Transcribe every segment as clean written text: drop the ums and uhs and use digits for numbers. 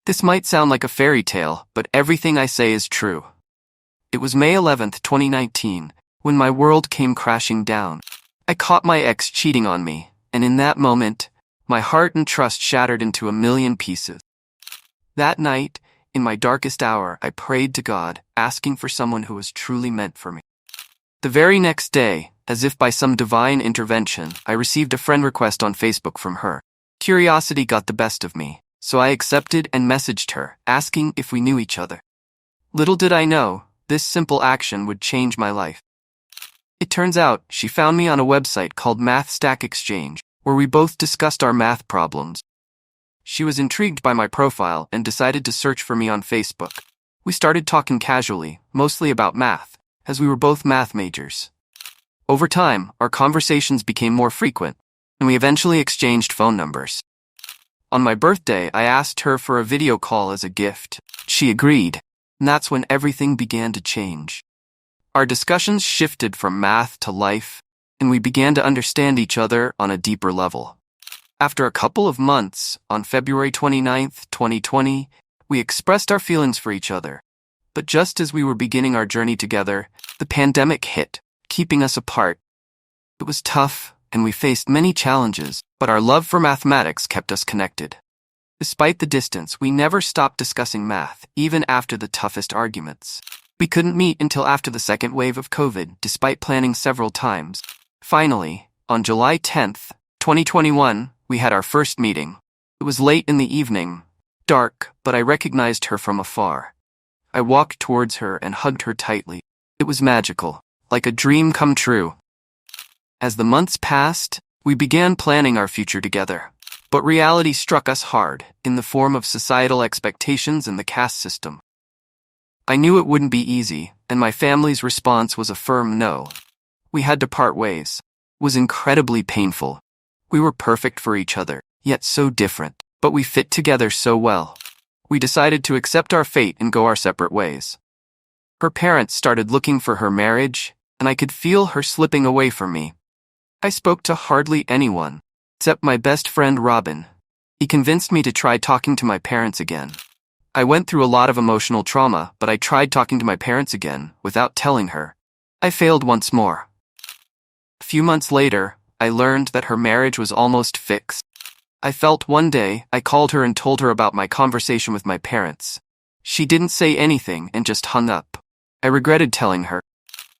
This might sound like a fairy tale, but everything I say is true. It was May 11th, 2019, when my world came crashing down. I caught my ex cheating on me, and in that moment, my heart and trust shattered into a million pieces. That night, in my darkest hour, I prayed to God, asking for someone who was truly meant for me. The very next day, as if by some divine intervention, I received a friend request on Facebook from her. Curiosity got the best of me, so I accepted and messaged her, asking if we knew each other. Little did I know, this simple action would change my life. It turns out, she found me on a website called Math Stack Exchange, where we both discussed our math problems. She was intrigued by my profile and decided to search for me on Facebook. We started talking casually, mostly about math, as we were both math majors. Over time, our conversations became more frequent, and we eventually exchanged phone numbers. On my birthday, I asked her for a video call as a gift. She agreed, and that's when everything began to change. Our discussions shifted from math to life, and we began to understand each other on a deeper level. After a couple of months, on February 29th, 2020, we expressed our feelings for each other. But just as we were beginning our journey together, the pandemic hit, keeping us apart. It was tough, and we faced many challenges, but our love for mathematics kept us connected. Despite the distance, we never stopped discussing math, even after the toughest arguments. We couldn't meet until after the second wave of COVID, despite planning several times. Finally, on July 10th, 2021, we had our first meeting. It was late in the evening, dark, but I recognized her from afar. I walked towards her and hugged her tightly. It was magical, like a dream come true. As the months passed, we began planning our future together. But reality struck us hard, in the form of societal expectations and the caste system. I knew it wouldn't be easy, and my family's response was a firm no. We had to part ways. It was incredibly painful. We were perfect for each other, yet so different, but we fit together so well. We decided to accept our fate and go our separate ways. Her parents started looking for her marriage, and I could feel her slipping away from me. I spoke to hardly anyone, except my best friend Robin. He convinced me to try talking to my parents again. I went through a lot of emotional trauma, but I tried talking to my parents again, without telling her. I failed once more. A few months later, I learned that her marriage was almost fixed. I felt one day, I called her and told her about my conversation with my parents. She didn't say anything and just hung up. I regretted telling her.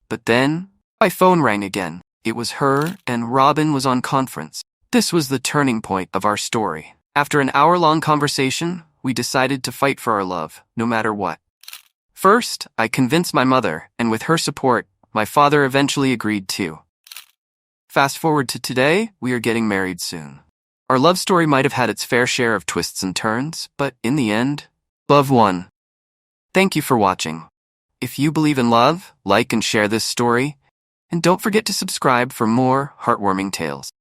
But then, my phone rang again. It was her, and Robin was on conference. This was the turning point of our story. After an hour-long conversation, we decided to fight for our love, no matter what. First, I convinced my mother, and with her support, my father eventually agreed too. Fast forward to today, we are getting married soon. Our love story might have had its fair share of twists and turns, but in the end, love won. Thank you for watching. If you believe in love, like and share this story, and don't forget to subscribe for more heartwarming tales.